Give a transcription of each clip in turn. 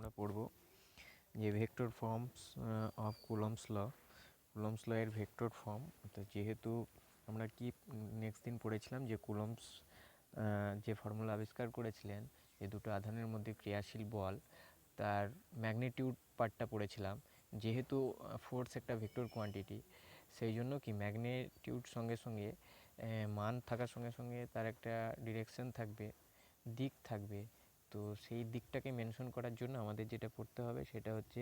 আমরা পড়ব যে vector forms of Coulomb's law এর ভেক্টর ফর্ম। তো যেহেতু আমরা কি নেক্সট দিন পড়েছিলাম যে কুলম্বস যে ফর্মুলা আবিষ্কার করেছিলেন যে দুটো আধানের মধ্যে ক্রিয়াশীল বল, তার ম্যাগনিটিউড পার্টটা পড়েছিলাম। যেহেতু ফোর্স একটা ভেক্টর কোয়ান্টিটি, সেই জন্য কি ম্যাগনিটিউড সঙ্গে সঙ্গে মান থাকার সঙ্গে সঙ্গে তার একটা ডিরেকশন থাকবে, দিক থাকবে। তো সেই দিকটাকে মেনশন করার জন্য আমাদের যেটা পড়তে হবে সেটা হচ্ছে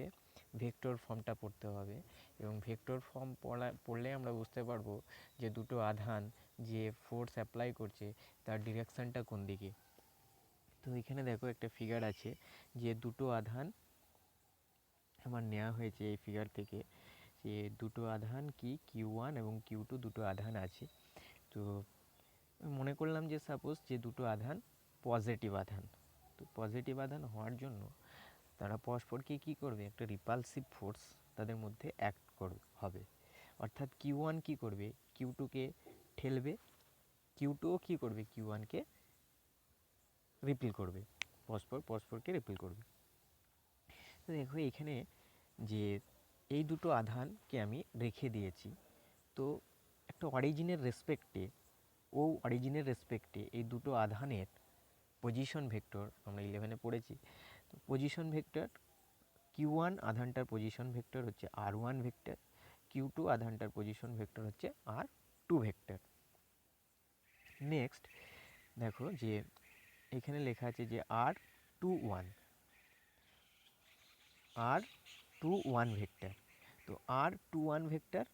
ভেক্টর ফর্মটা পড়তে হবে। এবং ভেক্টর ফর্ম পড়লে আমরা বুঝতে পারবো যে দুটো আধান যে ফোর্স অ্যাপ্লাই করছে তার ডিরেকশানটা কোন দিকে। তো এখানে দেখো একটা ফিগার আছে যে দুটো আধান আমার নেওয়া হয়েছে এই ফিগার থেকে, যে দুটো আধান কি Q1 এবং Q2 দুটো আধান আছে। তো মনে করলাম যে সাপোজ যে দুটো আধান পজিটিভ আধান। তো পজিটিভ আধান হওয়ার জন্য তারা পরস্পরকে কী করবে, একটা রিপালসিভ ফোর্স তাদের মধ্যে অ্যাক্ট হবে। অর্থাৎ Q1 কী করবে, Q2কে ঠেলবে, Q2ও কী করবে, Q1কে রিপেল করবে, পরস্পরকে রিপেল করবে। তো দেখো এখানে যে এই দুটো আধানকে আমি রেখে দিয়েছি। তো একটা অরিজিনের রেসপেক্টে এই দুটো আধানের পজিশন ভেক্টর আমরা 11-এ পড়েছি। তো পজিশন ভেক্টর Q1 আধানটার পজিশন ভেক্টর হচ্ছে R1 vector, Q2 আধানটার position vector হচ্ছে R2 ভেক্টর। নেক্সট দেখো যে এখানে লেখা আছে যে R21 ভেক্টর। তো R21 ভেক্টর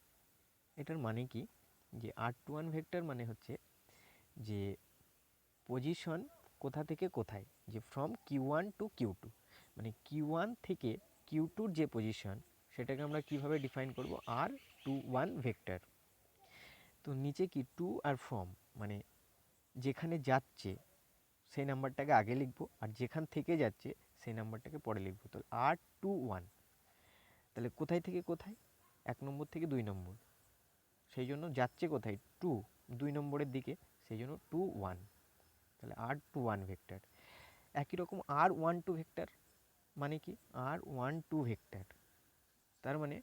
এটার মানে কি, যে R21 ভেক্টর মানে হচ্ছে যে পজিশন কোথা থেকে কোথায়, যে ফ্রম Q1 টু Q2, মানে Q1 থেকে Q2-র যে পজিশন সেটাকে আমরা কিভাবে ডিফাইন করব, R21 ভেক্টর। তো নিচে কি টু আর ফ্রম, মানে যেখানে যাচ্ছে সেই নাম্বারটাকে আগে লিখবো, আর যেখান থেকে যাচ্ছে সেই নাম্বারটাকে পরে লিখবো। তো R21 তাহলে কোথায় থেকে কোথায়, 1 নম্বর থেকে 2 নম্বর, সেই জন্য যাচ্ছে কোথায়, 2 নম্বরের দিকে, সেই জন্য 2 1, তাহলে R21 ভেক্টর। একই রকম R12 ভেক্টর মানে কি, R12 ভেক্টর তার মানে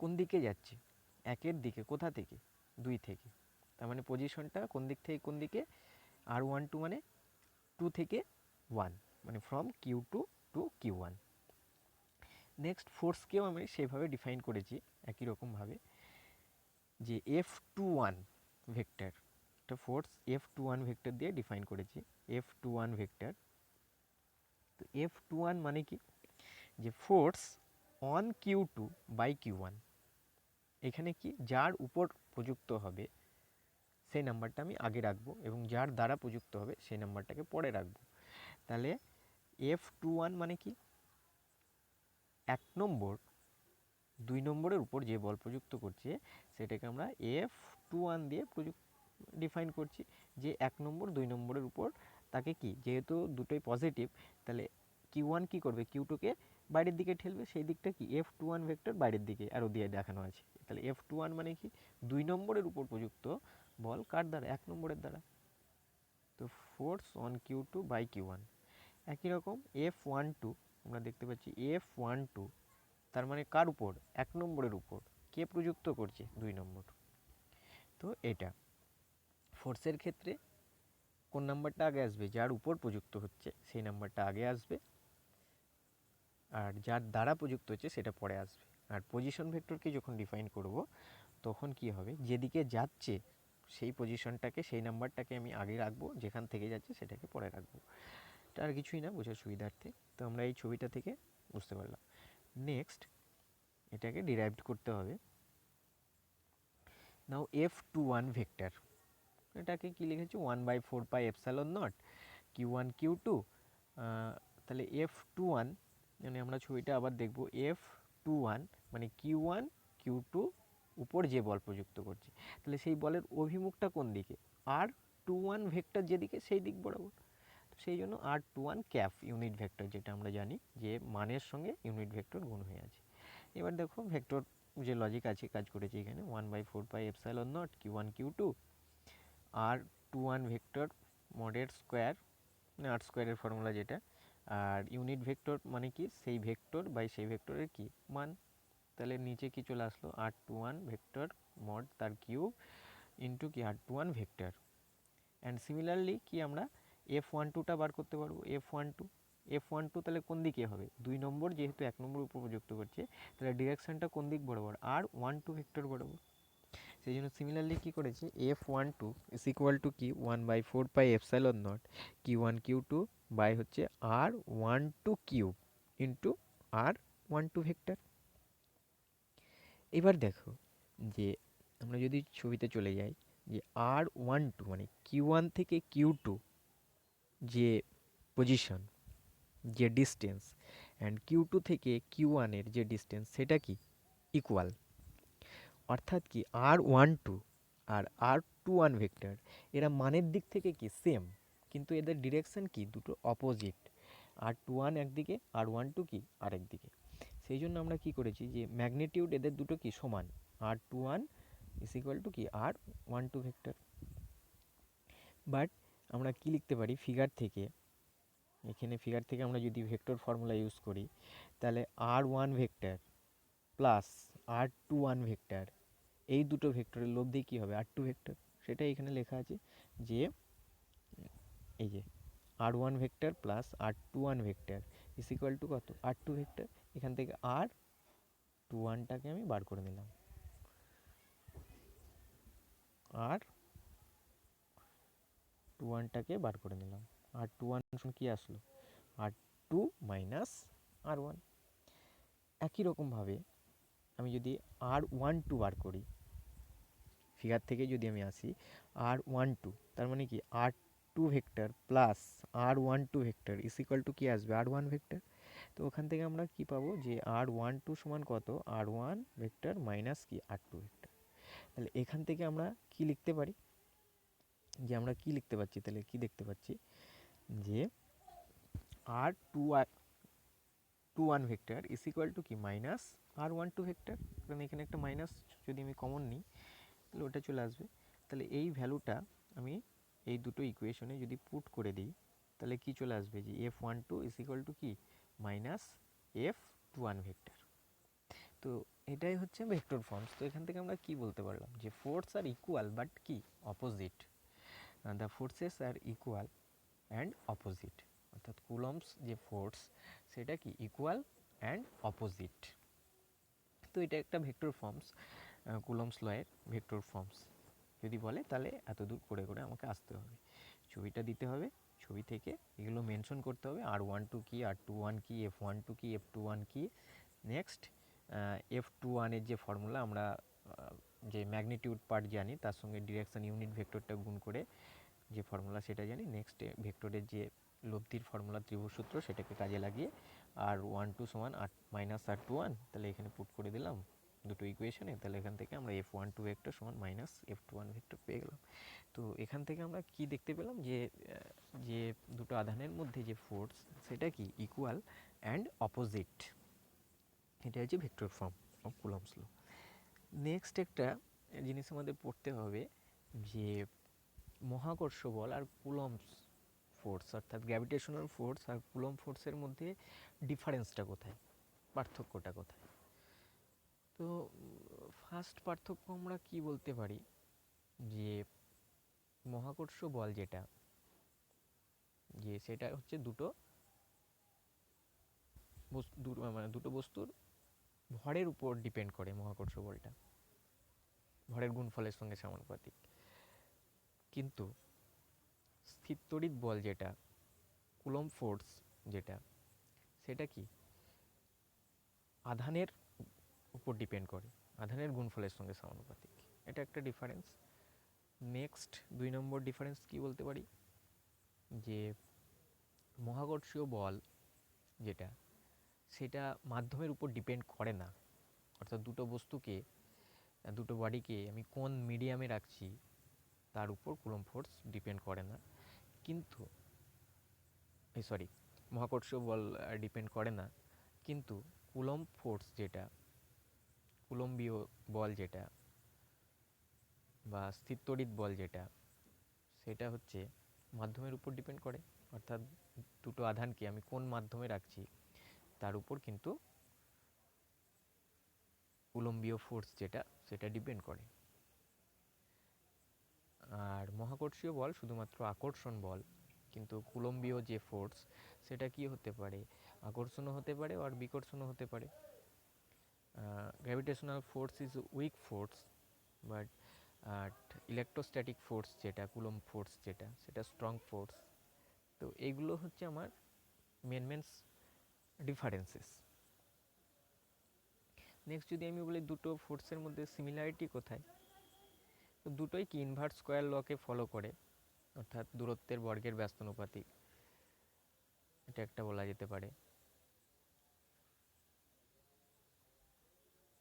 কোন দিকে যাচ্ছে, 1-এর দিকে, কোথা থেকে, 2 থেকে, তার মানে পজিশনটা কোন দিক থেকে কোন দিকে, R12 মানে 2 থেকে 1, মানে from Q2 two Q1। Next ফোর্সকেও আমি সেভাবে ডিফাইন করেছি একই রকমভাবে, যে F21 ভেক্টর, একটা ফোর্স F21 ভেক্টর দিয়ে ডিফাইন করেছি, F21 ভেক্টর। তো F21 মানে কি, যে force on Q2 by Q1, এখানে কি যার উপর প্রযুক্ত হবে সেই নাম্বারটা আমি আগে রাখবো এবং যার দ্বারা প্রযুক্ত হবে সেই নাম্বারটাকে পরে রাখবো। তাহলে F21 মানে কি, 1 নম্বর 2 নম্বরের উপর যে বল প্রযুক্ত করছে সেটাকে আমরা F21 দিয়ে ডিফাইন করছি, যে 1 নম্বর 2 নম্বরের উপর তাকে কি, যেহেতু দুটোই পজিটিভ তাহলে Q1 কি করবে, Q2কে বাইরের দিকে ঠেলবে, সেই দিকটা কি F21 ভেক্টর বাইরের দিকে আরও দিয়ে দেখানো আছে। তাহলে F21 মানে কি, 2 নম্বরের উপর প্রযুক্ত বল কার দ্বারা, 1 নম্বরের দ্বারা। তো force on Q2 by Q1। একই রকম F12 আমরা দেখতে পাচ্ছি, F12 তার মানে কার উপর, 1 নম্বরের উপর, কে প্রযুক্ত করছে, 2 নম্বর। তো এটা ফোর্সের ক্ষেত্রে কোন নাম্বারটা আগে আসবে, যার উপর প্রযুক্ত হচ্ছে সেই নাম্বারটা আগে আসবে, আর যার দ্বারা প্রযুক্ত হচ্ছে সেটা পরে আসবে। আর পজিশন ভেক্টরকে যখন ডিফাইন করব তখন কি হবে, যেদিকে যাচ্ছে সেই পজিশনটাকে, সেই নাম্বারটাকে আমি আগে রাখবো, যেখান থেকে যাচ্ছে সেটাকে পরে রাখবো। এটা আর কিছুই না, বোঝার সুবিধার্থে। তো আমরা এই ছবিটা থেকে বুঝতে পারলাম। নেক্সট এটাকে ডিরাইভড করতে হবে। নাও F21 ভেক্টর, এটাকে কি লিখেছি, 1/4 pi epsilon naught Q1 Q2। তাহলে F21 মানে আমরা ছবিটা আবার দেখব, F21 মানে Q1 Q2 উপর যে বল প্রযুক্ত করছে, তাহলে সেই বলের অভিমুখটা কোন দিকে, R21 ভেক্টর যেদিকে সেই দিক বরাবর। তো সেই জন্য R21 ক্যাপ ইউনিট ভেক্টর, যেটা আমরা জানি যে মানের সঙ্গে ইউনিট ভেক্টর গুণ হয়ে আছে। এবার দেখো ভেক্টর যে লজিক আছে কাজ করেছে এখানে, 1/4 pi epsilon naught Q1 Q2 R21 vector মডের স্কোয়ার, মানে R স্কোয়ারের ফর্মুলা যেটা, আর ইউনিট ভেক্টর মানে কি, সেই ভেক্টর বাই সেই ভেক্টরের কি মান। তাহলে নিচে কি চলে আসলো, r21 ভেক্টর মড তার কিউব ইন্টু কি r21 ভেক্টর। অ্যান্ড সিমিলারলি কি আমরা f12টা বার করতে পারবো, f12 তাহলে কোন দিকে হবে, 2 নম্বর, যেহেতু 1 নম্বর উপর প্রযুক্ত করছে তাহলে ডিরেকশনটা কোন দিক বরাবর, r12 ভেক্টর বরাবর। সেই জন্য সিমিলারলি কী করেছে, f12 ইজ ইকুয়াল টু কি 1/4πε0 q1 q2 বাই হচ্ছে r12 cube into r12 vector. এবার দেখো যে আমরা যদি ছবিতে চলে যাই, যে r12 মানে q1 থেকে q2 যে পজিশন, যে ডিস্টেন্স, অ্যান্ড q2 থেকে q1 এর যে ডিস্টেন্স সেটা কি ইকুয়াল। অর্থাৎ কি r12 আর r21 ভেক্টর এরা মানের দিক থেকে কি সেম, কিন্তু এদের ডিরেকশন কি দুটো অপোজিট, r21 একদিকে r12 কি আরেক দিকে। সেই জন্য আমরা কি করেছি যে ম্যাগনিটিউড এদের দুটো কি সমান, r21 ইজ ইকুয়াল টু কি r12 ভেক্টর। বাট আমরা কি লিখতে পারি ফিগার থেকে, এখানে ফিগার থেকে আমরা যদি ভেক্টর ফর্মুলা ইউজ করি তাহলে r1 vector plus r21 vector, এই দুটো ভেক্টরের লব্ধি কী হবে, r2 ভেক্টর। সেটাই এখানে লেখা আছে যে এই যে r1 vector plus r21 vector is equal to কত, r2 ভেক্টর। এখান থেকে r21টাকে আমি বার করে নিলাম, r21টাকে বার করে নিলাম, r21 কি আসলো, r2 মাইনাস r1। একই রকমভাবে আমি যদি r12 বার করি, ফিগার থেকে যদি আমি আসি r12, তার মানে কি r2 vector plus r12 vector is equal to কি আসবে, r1 ভেক্টর। তো ওখান থেকে আমরা কি পাবো যে r12 সমান কত, r1 ভেক্টর মাইনাস কি r2 ভেক্টর। তাহলে এখান থেকে আমরা কি লিখতে পারি, যে আমরা কি লিখতে পাচ্ছি, তাহলে কি দেখতে পাচ্ছি যে r21 vector is equal to কি মাইনাস r12 ভেক্টর। কারণ এখানে একটা মাইনাস যদি আমি কমন নিই তাহলে ওটা চলে আসবে। তাহলে এই ভ্যালুটা আমি এই দুটো ইকুয়েশনে যদি পুট করে দিই তাহলে কি চলে আসবে, যে f12 ইজ ইকুয়াল টু কি মাইনাস f21 ভেক্টর। তো এটাই হচ্ছে ভেক্টর ফর্মস। তো এখান থেকে আমরা কি বলতে পারলাম, যে ফোর্স আর ইকুয়াল বাট কি opposite, the forces are equal and opposite. অর্থাৎ কুলম্বস যে ফোর্স সেটা কি ইকুয়াল অ্যান্ড অপোজিট। তো এটা একটা ভেক্টর ফর্মস, কুলম্বস লয়ের ভেক্টর ফর্মস যদি বলে তাহলে এত দূর করে করে আমাকে আসতে হবে, ছবিটা দিতে হবে, ছবি থেকে এগুলো মেনশন করতে হবে, r12 কি, r21 কি, f12 কি, f21 কি। নেক্সট f21 এর যে ফর্মুলা আমরা যে ম্যাগনিটিউড পার্ট জানি তার সঙ্গে ডিরেকশন ইউনিট ভেক্টরটা গুণ করে যে ফর্মুলা সেটা জানি। নেক্সট ভেক্টরের যে লব্ধির ফর্মুলা ত্রিভুজ সূত্র সেটাকে কাজে লাগিয়ে r12 সমান মাইনাস r21, তাহলে এখানে পুট করে দিলাম দুটো ইকুয়েশনে, তাহলে এখান থেকে আমরা f12 ভেক্টর সমান মাইনাস f21 ভেক্টর পেয়ে গেলাম। তো এখান থেকে আমরা কি দেখতে পেলাম, যে যে দুটো আধানের মধ্যে যে ফোর্স সেটা কি ইকুয়াল অ্যান্ড অপোজিট। এটা হচ্ছে vector form of Coulomb's law. Next একটা জিনিস আমাদের পড়তে হবে, যে মহাকর্ষ বল আর কুলম্বস ফোর্স, অর্থাৎ গ্র্যাভিটেশনাল ফোর্স আর কুলম্ব ফোর্সের মধ্যে ডিফারেন্সটা কোথায়, পার্থক্যটা কোথায়। তো ফার্স্ট পার্থক্য আমরা কি বলতে পারি, যে মহাকর্ষ বল যেটা, যে সেটা হচ্ছে মানে দুটো বস্তুর ভরের উপর ডিপেন্ড করে, মহাকর্ষ বলটা ভরের গুণফলের সঙ্গে সমানুপাতিক। কিন্তু স্থির তড়িৎ বল যেটা, কুলম্ব ফোর্স যেটা, সেটা কি আধানের উপর ডিপেন্ড করে, আধানের গুণফলের সঙ্গে সমানুপাতিক। এটা একটা ডিফারেন্স। নেক্সট 2 নম্বর ডিফারেন্স কি বলতে পারি, যে মহাকর্ষীয় বল যেটা সেটা মাধ্যমের উপর ডিপেন্ড করে না, অর্থাৎ দুটো বডিকে আমি কোন মিডিয়ামে রাখছি তার উপর কুলম্ব ফোর্স ডিপেন্ড করে না। কিন্তু মহাকর্ষীয় বল ডিপেন্ড করে না, কিন্তু কুলম্ব ফোর্স যেটা, কুলম্বীয় বল যেটা বা স্থির তড়িৎ বল যেটা, সেটা হচ্ছে মাধ্যমের উপর ডিপেন্ড করে। অর্থাৎ দুটো আধানকে আমি কোন মাধ্যমে রাখছি তার উপর কিন্তু কুলম্বীয় ফোর্স যেটা সেটা ডিপেন্ড করে। আর মহাকর্ষীয় বল শুধুমাত্র আকর্ষণ বল, কিন্তু কুলম্বীয় যে ফোর্স সেটা কি হতে পারে, আকর্ষণও হতে পারে আর বিকর্ষণও হতে পারে। Gravitational force is weak force, but electrostatic force যেটা কুলম্ব ফোর্স যেটা সেটা স্ট্রং ফোর্স। তো এইগুলো হচ্ছে আমার মেন ডিফারেন্সেস। নেক্সট যদি আমি বলি দুটো ফোর্সের মধ্যে সিমিলারিটি কোথায়, তো দুটোই কি ইনভার্স স্কোয়ার লকে ফলো করে, অর্থাৎ দূরত্বের বর্গের ব্যস্তানুপাতিক, এটা একটা বলা যেতে পারে।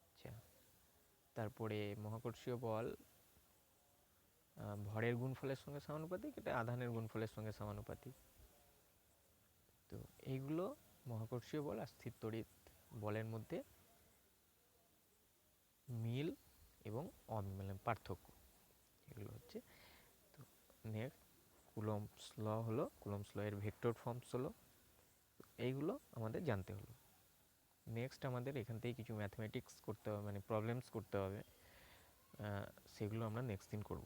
আচ্ছা, তারপরে মহাকর্ষীয় বল ভরের গুণফলের সঙ্গে সমানুপাতিক, এটা আধানের গুণফলের সঙ্গে সমানুপাতিক। তো এইগুলো মহাকর্ষীয় বল আর স্থির তড়িৎ বলের মধ্যে মিল এবং অমিল পার্থক্য, এগুলো হচ্ছে। তো নেক্সট কুলম্বস ল হলো, কুলম্বস ল এর ভেক্টর ফর্মস হলো, এইগুলো আমাদের জানতে হলো। নেক্সট আমাদের এখান থেকে কিছু ম্যাথমেটিক্স করতে হবে, মানে প্রবলেমস করতে হবে, সেগুলো আমরা নেক্সট দিন করব।